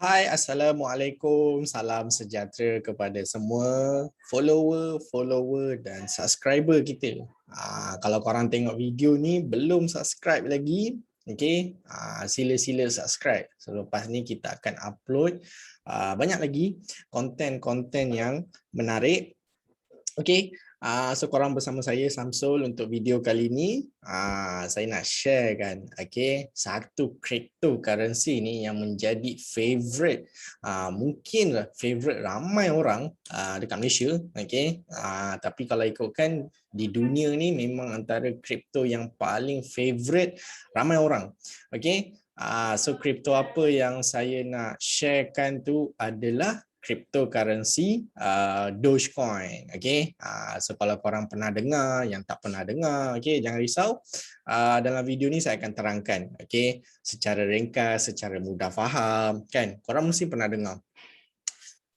Hai, Assalamualaikum. Salam sejahtera kepada semua follower dan subscriber kita. Kalau korang tengok video ni belum subscribe lagi, okay, sila-sila subscribe. Selepas ni kita akan upload banyak lagi konten-konten yang menarik. Okay, so korang bersama saya Samsul untuk video kali ni. Saya nak share kan, okay, satu cryptocurrency ni yang menjadi favorite, mungkin favorite ramai orang dekat Malaysia, okay. Tapi kalau ikutkan di dunia ni memang antara crypto yang paling favorite ramai orang, okay. So crypto apa yang saya nak sharekan tu adalah cryptocurrency Dogecoin. Okay, so kalau korang pernah dengar, yang tak pernah dengar, okay, jangan risau. Dalam video ni saya akan terangkan, okay, secara ringkas, secara mudah faham, kan. Korang mesti pernah dengar.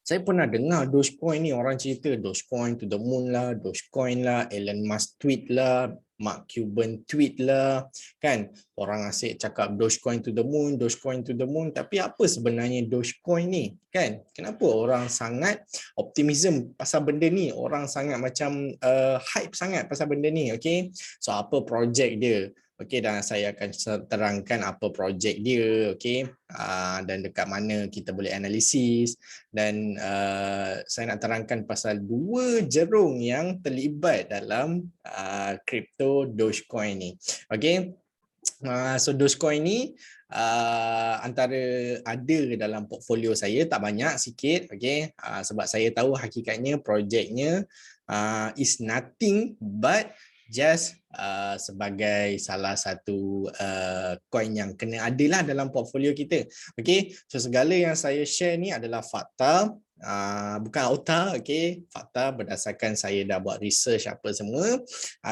Saya pernah dengar Dogecoin ni, orang cerita Dogecoin to the moon lah, Dogecoin lah, Elon Musk tweet lah, Mark Cuban tweet lah, kan. Orang asyik cakap Dogecoin to the moon, Dogecoin to the moon, tapi apa sebenarnya Dogecoin ni, kan? Kenapa orang sangat optimism pasal benda ni? Orang sangat macam hype sangat pasal benda ni, okay? So apa projek dia? Okey, dan saya akan terangkan apa projek dia, okey, dan dekat mana kita boleh analisis, dan saya nak terangkan pasal dua jerung yang terlibat dalam crypto Dogecoin ni. Okey, so Dogecoin ni antara ada dalam portfolio saya, tak banyak, sikit, okey, sebab saya tahu hakikatnya projeknya is nothing but just sebagai salah satu coin yang kena adalah dalam portfolio kita. Okey, so segala yang saya share ni adalah fakta, bukan auta, okey, fakta berdasarkan saya dah buat research apa semua.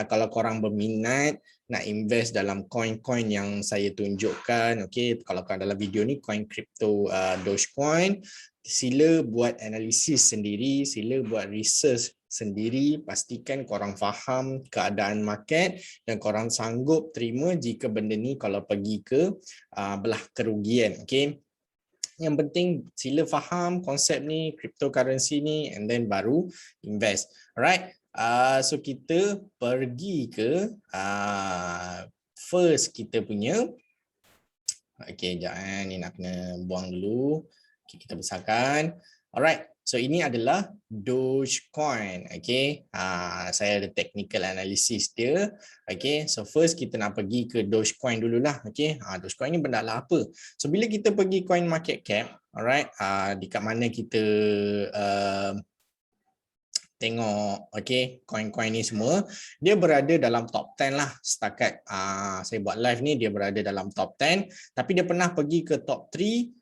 Kalau korang berminat nak invest dalam coin-coin yang saya tunjukkan, okey, kalau korang dalam video ni coin crypto Dogecoin, sila buat analisis sendiri, sila buat research sendiri, pastikan korang faham keadaan market dan korang sanggup terima jika benda ni kalau pergi ke belah kerugian, okey. Yang penting sila faham konsep ni, cryptocurrency ni, and then baru invest. Alright, so kita pergi ke first kita punya, okey, sekejap, ni nak kena buang dulu. Okay, kita besarkan. Alright, so ini adalah Dogecoin, okay. Saya ada technical analysis dia, okay. So first kita nak pergi ke Dogecoin dululah, okay. Dogecoin ni benda lah apa? So bila kita pergi coin market cap, alright, dekat mana kita tengok, okay, coin-coin ni semua, dia berada dalam top 10 lah setakat saya buat live ni, dia berada dalam top 10, tapi dia pernah pergi ke top 3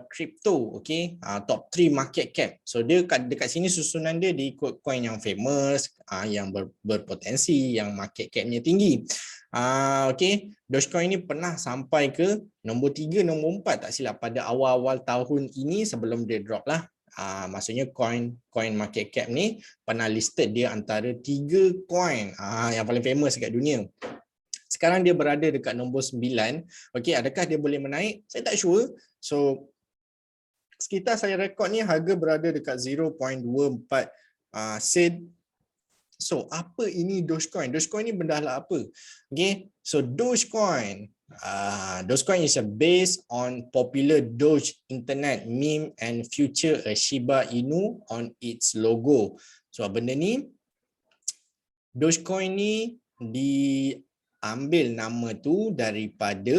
crypto, okay, top 3 market cap. So dia dekat sini susunan dia diikut coin yang famous, yang berpotensi, yang market capnya tinggi. Okay, Dogecoin ni pernah sampai ke nombor 3, nombor 4 tak silap pada awal-awal tahun ini sebelum dia drop lah. Maksudnya coin market cap ni pernah listed dia antara 3 coin yang paling famous dekat dunia. Sekarang dia berada dekat nombor 9. Okey, adakah dia boleh menaik? Saya tak sure. So sekitar saya rekod ni harga berada dekat 0.24 sen. So apa ini Dogecoin? Dogecoin ni benda lah apa? Okay, so Dogecoin is based on popular Doge internet meme and feature a Shiba Inu on its logo. So benda ni, Dogecoin ni diambil nama tu daripada,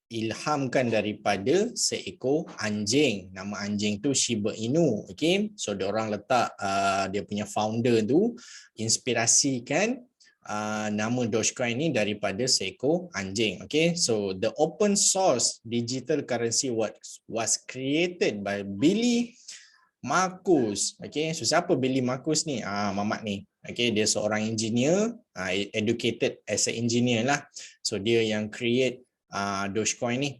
ilhamkan daripada seekor anjing. Nama anjing tu Shiba Inu, okay. So diorang letak dia punya founder tu inspirasikan nama Dogecoin ni daripada seekor anjing, okay. So the open source digital currency was created by Billy Markus, okay. So siapa Billy Markus ni? Mamat ni, okay. Dia seorang engineer, educated as an engineer lah. So dia yang create Dogecoin ni,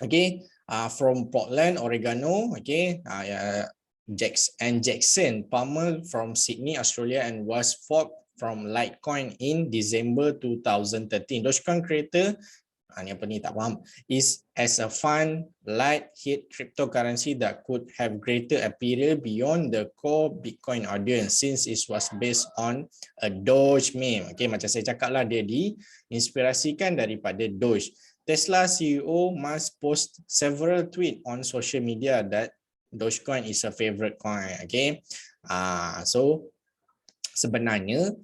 okay. From Portland, Oregano, okay. Jackson Palmer from Sydney, Australia, and was forked from Litecoin in December 2013. Dogecoin creator Ni apa ni tak faham. Is as a fun, light hit cryptocurrency that could have greater appeal beyond the core Bitcoin audience since it was based on a Doge meme. Okay, macam saya cakap lah, dia diinspirasikan daripada Doge. Tesla CEO Musk post several tweet on social media that Dogecoin is a favorite coin. Okay, so sebenarnya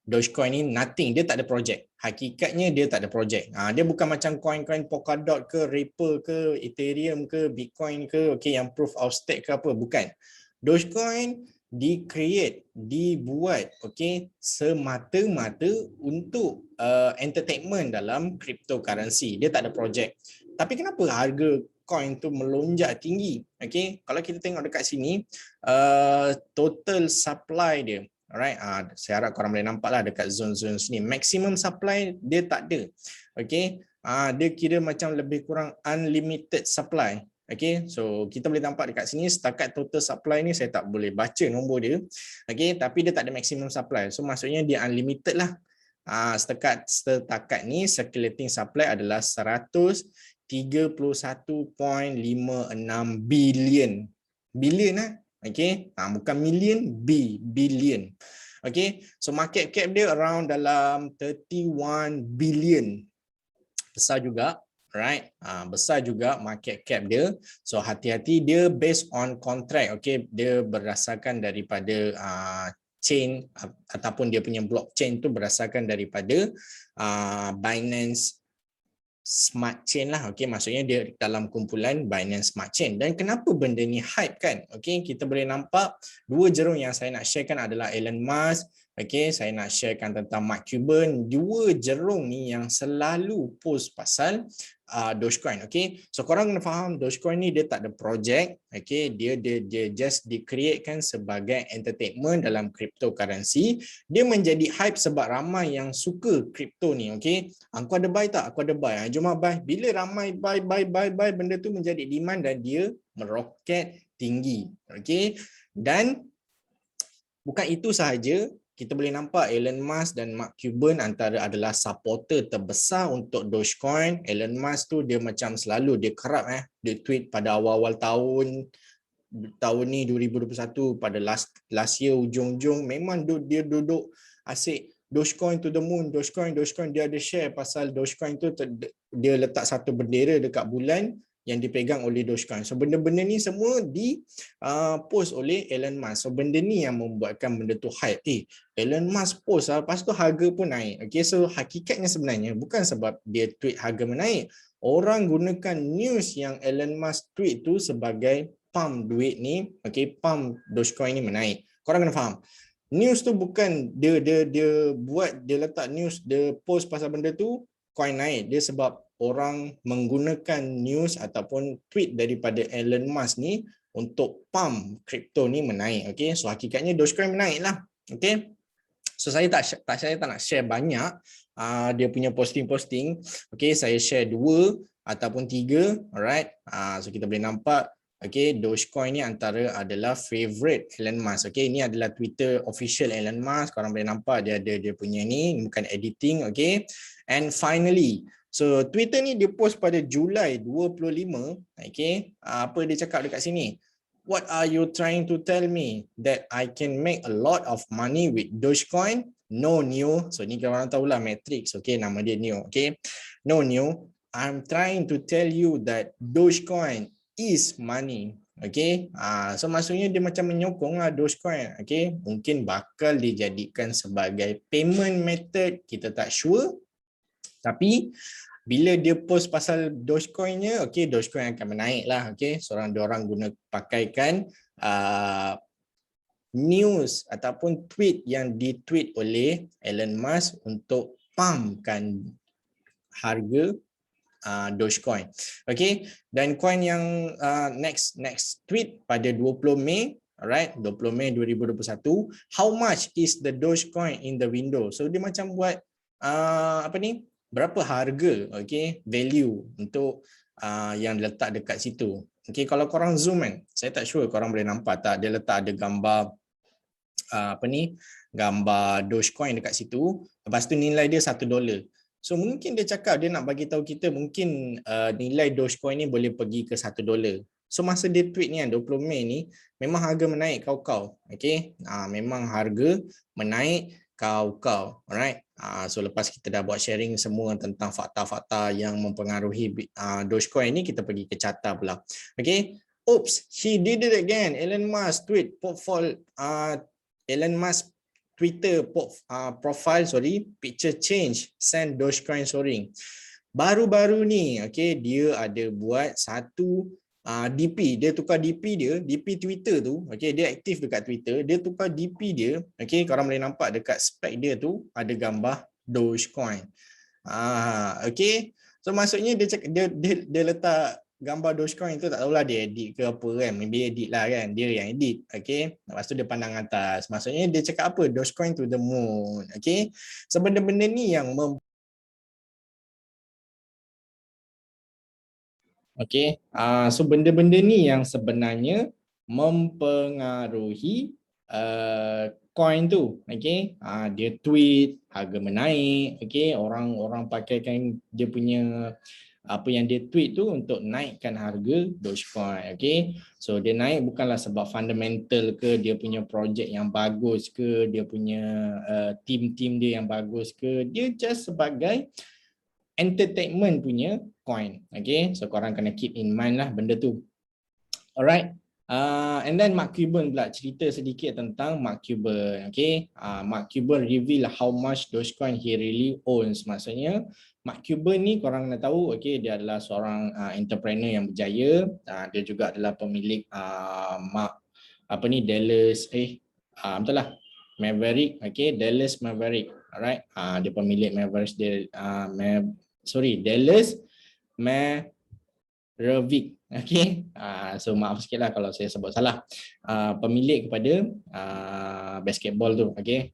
Dogecoin ni nothing, dia tak ada projek. Hakikatnya dia tak ada projek. Dia bukan macam coin-coin Polkadot ke, Ripple ke, Ethereum ke, Bitcoin ke, okay, yang proof of stake ke apa, bukan. Dogecoin dibuat, okay, semata-mata untuk entertainment dalam cryptocurrency. Dia tak ada projek. Tapi kenapa harga coin tu melonjak tinggi? Okay, kalau kita tengok dekat sini, total supply dia, alright, saya harap korang boleh nampak lah dekat zone-zone sini. Maximum supply dia tak ada. Okay, dia kira macam lebih kurang unlimited supply. Okay, so kita boleh nampak dekat sini setakat total supply ni saya tak boleh baca nombor dia. Okay, tapi dia tak ada maximum supply. So maksudnya dia unlimited lah. Setakat ni circulating supply adalah 131.56 billion. Billion lah. Okay, bukan million, billion. Okay, so market cap dia around dalam 31 billion. Besar juga, right? Besar juga market cap dia. So hati-hati, dia based on contract. Okay, dia berdasarkan daripada chain ataupun dia punya blockchain tu berdasarkan daripada Binance Smart Chain lah. Okay, maksudnya dia dalam kumpulan Binance Smart Chain. Dan kenapa benda ni hype kan? Okay, kita boleh nampak dua jerung yang saya nak sharekan adalah Elon Musk. Okay, saya nak sharekan tentang Mark Cuban. Dua jerung ni yang selalu post pasal Dogecoin. Okay, so korang kena faham Dogecoin ni dia tak ada projek. Okay, dia just di-createkan sebagai entertainment dalam cryptocurrency. Dia menjadi hype sebab ramai yang suka crypto ni. Okay, aku ada buy tak? Aku ada buy. Jom buy. Bila ramai buy, benda tu menjadi demand dan dia meroket tinggi. Okay, dan bukan itu sahaja. Kita boleh nampak Elon Musk dan Mark Cuban adalah supporter terbesar untuk Dogecoin. Elon Musk tu dia macam selalu dia kerap dia tweet pada awal-awal tahun ni 2021 pada last year ujung-ujung memang dia duduk asyik Dogecoin to the moon, Dogecoin dia ada share pasal Dogecoin tu dia letak satu bendera dekat bulan yang dipegang oleh Dogecoin. So benda-benda ni semua post oleh Elon Musk. So benda ni yang membuatkan benda tu hype. Elon Musk post lepas tu harga pun naik. Okay, so hakikatnya sebenarnya bukan sebab dia tweet harga menaik. Orang gunakan news yang Elon Musk tweet tu sebagai pump duit ni, okay, pump Dogecoin ni menaik. Korang kena faham. News tu bukan dia letak news, dia post pasal benda tu coin naik. Dia sebab orang menggunakan news ataupun tweet daripada Elon Musk ni untuk pump kripto ni menaik. Okay, so hakikatnya Dogecoin menaik lah. Okay, so saya tak nak share banyak dia punya posting-posting. Okay, saya share 2 ataupun 3. Alright, so kita boleh nampak. Okay, Dogecoin ni antara adalah favorite Elon Musk. Okay, ini adalah Twitter official Elon Musk. Korang boleh nampak dia ada dia punya ni, bukan editing. Okay, and finally, so Twitter ni dia post pada Julai 25. Okay, apa dia cakap dekat sini? What are you trying to tell me? That I can make a lot of money with Dogecoin? No new. So ni korang tahulah Matrix. Okay, nama dia new. Okay, no new. I'm trying to tell you that Dogecoin is money. Okay, so maksudnya dia macam menyokong lah Dogecoin. Okay, mungkin bakal dijadikan sebagai payment method, kita tak sure. Tapi bila dia post pasal Dogecoin-nya, okay, Dogecoin akan menaik lah. Okay, diorang guna pakaikan news ataupun tweet yang ditweet oleh Elon Musk untuk pumpkan harga Dogecoin. Okay, dan coin yang next tweet pada 20 Mei, alright, 20 Mei 2021, how much is the Dogecoin in the window? So dia macam buat berapa harga, okay, value untuk yang letak dekat situ. Okay, kalau korang zoom kan, saya tak sure korang boleh nampak tak, dia letak ada gambar gambar Dogecoin dekat situ. Lepas tu nilai dia $1. So mungkin dia cakap dia nak bagi tahu kita mungkin nilai Dogecoin ni boleh pergi ke $1. So masa dia tweet ni 20 Mei ni memang harga menaik kau-kau. Okay. Memang harga menaik kau-kau. Alright. So lepas kita dah buat sharing semua tentang fakta-fakta yang mempengaruhi Dogecoin ni, kita pergi ke carta pula. Okay. Oops, he did it again. Elon Musk tweet portfolio Elon Musk Twitter profile, picture change, send Dogecoin soaring. Baru-baru ni, okay, dia ada buat satu DP, dia tukar DP dia, DP Twitter tu, okay, dia aktif dekat Twitter, dia tukar DP dia, okay, korang boleh nampak dekat spek dia tu ada gambar Dogecoin. Okay, so maksudnya dia letak gambar Dogecoin tu, tak tahulah dia edit ke apa kan, maybe edit lah kan, dia yang edit. Okay, lepas tu dia pandang atas, maksudnya dia cakap apa, Dogecoin to the moon. Okay, so benda-benda ni yang okay, so benda-benda ni yang sebenarnya mempengaruhi coin tu. Okay, dia tweet harga menaik, okay, orang pakaikan dia punya apa yang dia tweet tu untuk naikkan harga Dogecoin. Okay, so dia naik bukanlah sebab fundamental ke, dia punya projek yang bagus ke, dia punya team dia yang bagus ke, dia just sebagai entertainment punya coin. Okay, so korang kena keep in mind lah benda tu. Alright. And then Mark Cuban pula cerita sedikit tentang Mark Cuban. Okay, Mark Cuban reveal how much Dogecoin he really owns. Maksudnya Mark Cuban ni korang kena tahu, okay, dia adalah seorang entrepreneur yang berjaya. Dia juga adalah pemilik Dallas betul lah, Maverick. Okay, Dallas Maverick. Alright. Dia pemilik Mavericks, Dallas Maverick. Okay, so maaf sikit lah kalau saya sebut salah. Pemilik kepada basketball tu, okay,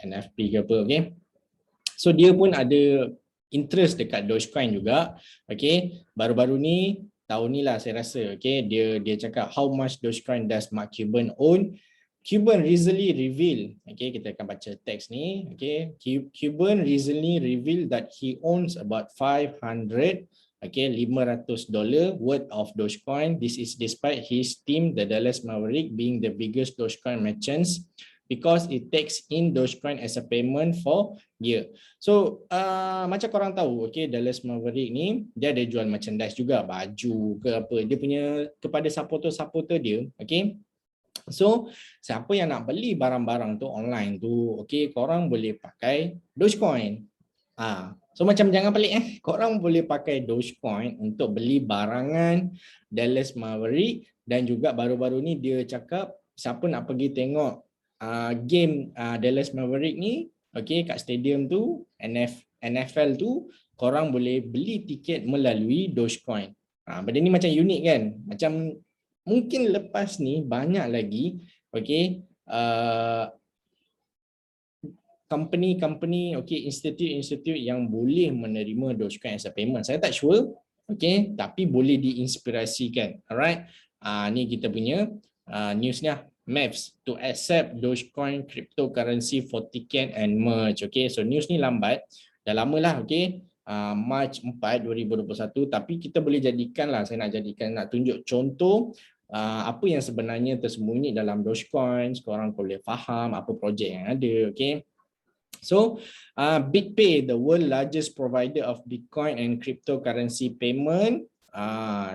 NFP ke apa, okay. So dia pun ada interest dekat Dogecoin juga, okay. Baru-baru ni, tahun ni lah saya rasa, okay, dia cakap how much Dogecoin does Mark Cuban own. Cuban recently revealed, okay, kita akan baca teks ni, okay. Cuban recently revealed that he owns about $500 worth of Dogecoin. This is despite his team, the Dallas Maverick, being the biggest Dogecoin merchants because it takes in Dogecoin as a payment for year. So macam korang tahu, okay, Dallas Maverick ni dia ada jual merchandise juga, baju ke apa, dia punya kepada supporter dia, okay. So siapa yang nak beli barang-barang tu online tu, okay, korang boleh pakai Dogecoin. So macam jangan pelik, korang boleh pakai Dogecoin untuk beli barangan Dallas Maverick. Dan juga baru-baru ni dia cakap siapa nak pergi tengok game Dallas Maverick ni, okay, kat stadium tu, NFL tu, korang boleh beli tiket melalui Dogecoin. Benda ni macam unik kan, macam mungkin lepas ni banyak lagi, okay, company, okay, institute yang boleh menerima Dogecoin as a payment. Saya tak sure, okay, tapi boleh diinspirasikan. Alright, ni kita punya news ni lah. Maps to accept Dogecoin cryptocurrency for ticket and merge. Okay, so news ni lambat, dah lama lah, okay, Mac 4, 2021, tapi kita boleh jadikan lah, saya nak tunjuk contoh apa yang sebenarnya tersembunyi dalam Dogecoin. Korang boleh faham apa projek yang ada, okay. So, BitPay, the world largest provider of Bitcoin and cryptocurrency payment.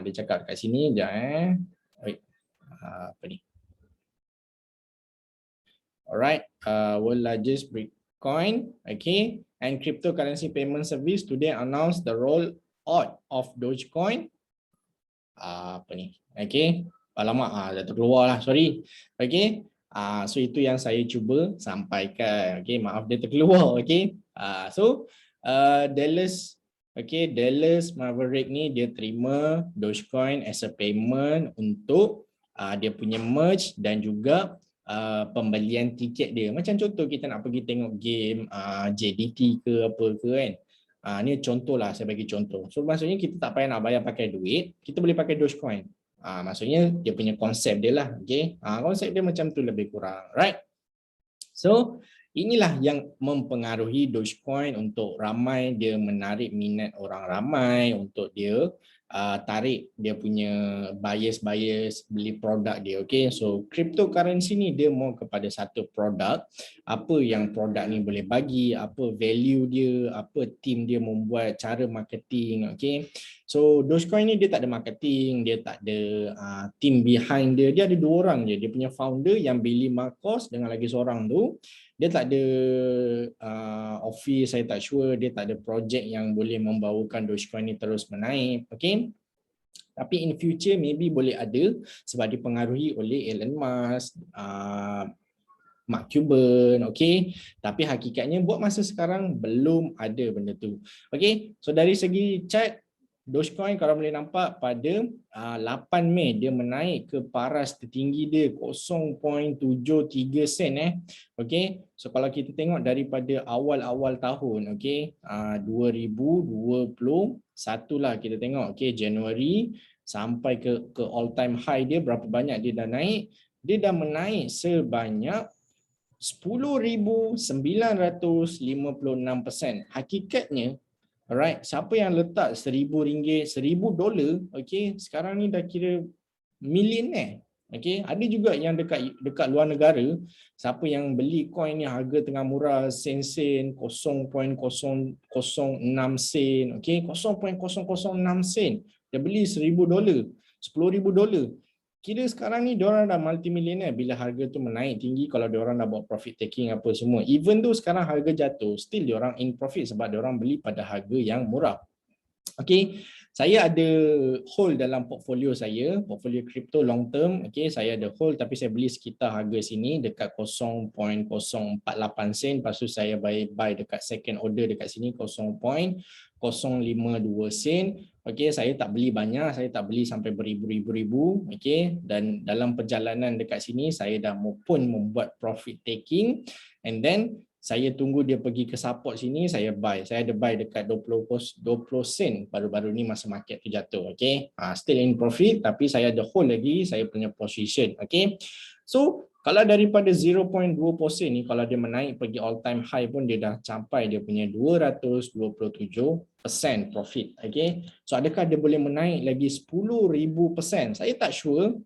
Dia cakap kat sini, sekejap apa ni? Alright, world largest Bitcoin, okay, and cryptocurrency payment service today announced the rollout of Dogecoin. Apa ni? Okay, alamak, dah terkeluar lah, sorry. Okay. So itu yang saya cuba sampaikan. Okay, maaf dia terkeluar. Okay, so Dallas, okay, Dallas Maverick ni dia terima Dogecoin as a payment untuk dia punya merge dan juga pembelian tiket dia. Macam contoh kita nak pergi tengok game JDT ke apa ke kan. Ni contoh lah, saya bagi contoh. So maksudnya kita tak payah nak bayar pakai duit, kita boleh pakai Dogecoin. Maksudnya dia punya konsep dia lah, okay. Konsep dia macam tu lebih kurang, right? So Inilah yang mempengaruhi Dogecoin untuk ramai, dia menarik minat orang ramai untuk dia tarik dia punya buyers beli produk dia. Okay, so cryptocurrency ni dia mau kepada satu produk, apa yang produk ni boleh bagi, apa value dia, apa team dia membuat, cara marketing. Okay, so Dogecoin ni dia tak ada marketing, dia tak ada team behind dia. Dia ada 2 orang je, dia punya founder yang Billy Marcos dengan lagi seorang tu. Dia tak ada office, saya tak sure, dia tak ada projek yang boleh membawakan Dogecoin ni terus menaik. Okay, tapi in future maybe boleh ada sebab dipengaruhi oleh Elon Musk, Mark Cuban, okay. Tapi hakikatnya buat masa sekarang belum ada benda tu. Okay, so dari segi chart Dogecoin kalau boleh nampak pada 8 Mei dia menaik ke paras tertinggi dia 0.73 sen. Okay, so kalau kita tengok daripada awal-awal tahun, okay, 2021 lah kita tengok, okay, Januari sampai ke all time high dia berapa banyak dia dah naik. Dia dah menaik sebanyak 10,956%. Hakikatnya, alright, siapa yang letak RM1,000, $1,000, okay, sekarang ni dah kira millionaire. Okay, ada juga yang dekat luar negara, siapa yang beli coin ni harga tengah murah, sen-sen, 0.006 sen, okay, 0.006 sen. Dia beli $1,000, $10,000. Kira sekarang ni diorang dah multimillionaire bila harga tu menaik tinggi, kalau diorang dah buat profit taking apa semua. Even tu sekarang harga jatuh, still diorang in profit sebab diorang beli pada harga yang murah. Okay, saya ada hold dalam portfolio saya, portfolio crypto long term. Okay, saya ada hold tapi saya beli sekitar harga sini dekat 0.048 sen. Lepas tu saya buy dekat second order dekat sini 0.052 sen. Okay, saya tak beli banyak, saya tak beli sampai beribu-ribu. Okay, dan dalam perjalanan dekat sini saya dah pun membuat profit taking, and then saya tunggu dia pergi ke support sini, saya buy. Saya ada buy dekat 20 sen baru-baru ni masa market tu jatuh. Okay, still in profit tapi saya ada hold lagi saya punya position. Okay, so kalau daripada 0.2% ni, kalau dia menaik pergi all time high pun dia dah capai dia punya 227% profit. Okay, so adakah dia boleh menaik lagi 10,000%? Saya tak sure.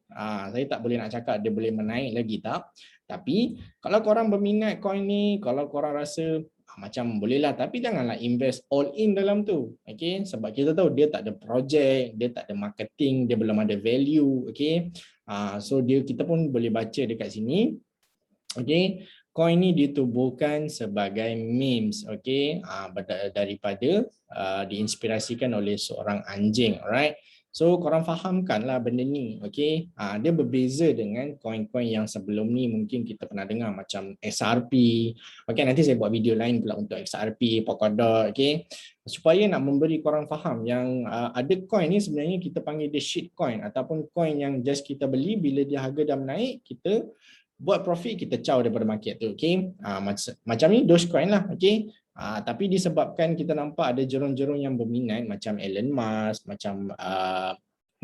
Saya tak boleh nak cakap dia boleh menaik lagi tak. Tapi kalau korang berminat coin ni, kalau korang rasa macam bolehlah, tapi janganlah invest all in dalam tu. Okay, sebab kita tahu dia tak ada projek, dia tak ada marketing, dia belum ada value. Okay, so kita pun boleh baca dekat sini. Okay, coin ni ditubuhkan sebagai memes. Okay, daripada diinspirasikan oleh seorang anjing. Alright. So korang fahamkanlah benda ni, okay? Dia berbeza dengan koin-koin yang sebelum ni mungkin kita pernah dengar macam XRP. Okay, nanti saya buat video lain pula untuk XRP, Polkadot, okay? Supaya nak memberi korang faham yang ada coin ni sebenarnya kita panggil dia shit coin ataupun coin yang just kita beli bila dia harga dah menaik, kita buat profit, kita caw daripada market tu, okay? Macam ni Dogecoin lah, okay? Tapi disebabkan kita nampak ada jerung-jerung yang berminat macam Elon Musk, macam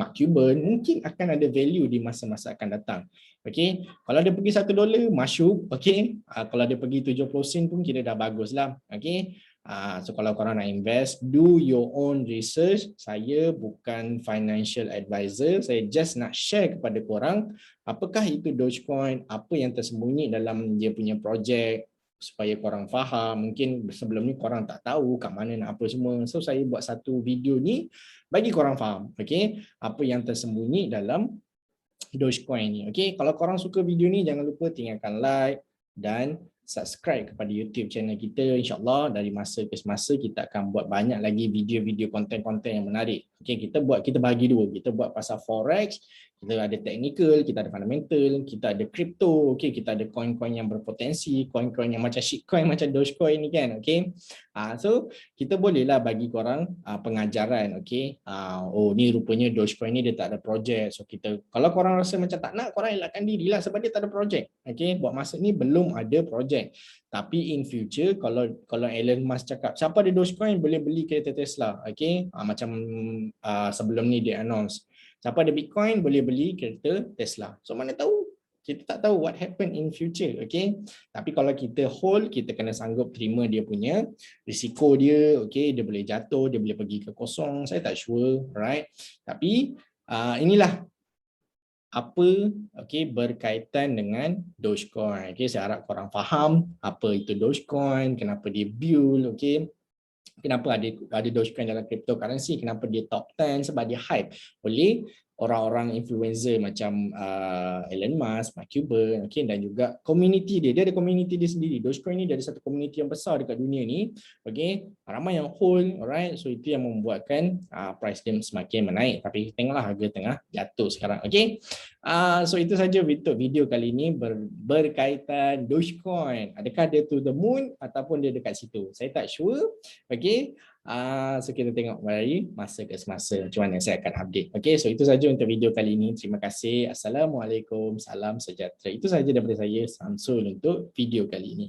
Mark Cuban, mungkin akan ada value di masa-masa akan datang. Okay, kalau dia pergi $1 masuk, okay. Kalau dia pergi 70 sen pun kira dah bagus lah. Okay, so kalau korang nak invest, do your own research. Saya bukan financial advisor, saya just nak share kepada korang apakah itu Dogecoin, apa yang tersembunyi dalam dia punya projek, supaya korang faham. Mungkin sebelum ni korang tak tahu kat mana nak apa semua. So saya buat satu video ni bagi korang faham, okay, apa yang tersembunyi dalam Dogecoin ni. Okay, kalau korang suka video ni jangan lupa tinggalkan like dan subscribe kepada YouTube channel kita. InsyaAllah dari masa ke semasa kita akan buat banyak lagi video-video konten-konten yang menarik. Okay, kita bagi dua. Kita buat pasal forex, kita ada technical, kita ada fundamental, kita ada crypto, okay, kita ada coin-coin yang berpotensi, coin-coin yang macam shitcoin, macam Dogecoin ni kan, okay. So kita bolehlah bagi korang pengajaran, okay. Oh ni rupanya Dogecoin ni dia tak ada projek. So kita, kalau korang rasa macam tak nak, korang elakkan dirilah sebab dia tak ada projek. Okay, buat masa ni belum ada projek. Tapi in future kalau Elon Musk cakap siapa ada Dogecoin boleh beli kereta Tesla, okay. Macam sebelum ni dia announce siapa ada Bitcoin boleh beli kereta Tesla. So mana tahu Kita tak tahu what happen in future, okay? Tapi kalau kita hold, kita kena sanggup terima dia punya risiko dia, okay? Dia boleh jatuh, dia boleh pergi ke kosong, saya tak sure, right? Tapi inilah apa berkaitan dengan Dogecoin. Saya harap korang faham apa itu Dogecoin, kenapa dia build, kenapa ada Dogecoin dalam cryptocurrency, kenapa dia top 10, sebab dia hype oleh orang-orang influencer macam Elon Musk, Mark Cuban, dan juga community dia ada community dia sendiri. Dogecoin ni dia ada satu community yang besar dekat dunia ni, ramai yang hold, alright. So itu yang membuatkan price dia semakin menaik, tapi tengoklah harga tengah jatuh sekarang. So itu saja untuk video kali ini berkaitan Dogecoin. Adakah dia to the moon ataupun dia dekat situ, saya tak sure. So kita tengok dari masa ke semasa macam mana saya akan update. So itu saja untuk video kali ini. Terima kasih. Assalamualaikum, salam sejahtera. Itu saja daripada saya, Samsul, untuk video kali ini.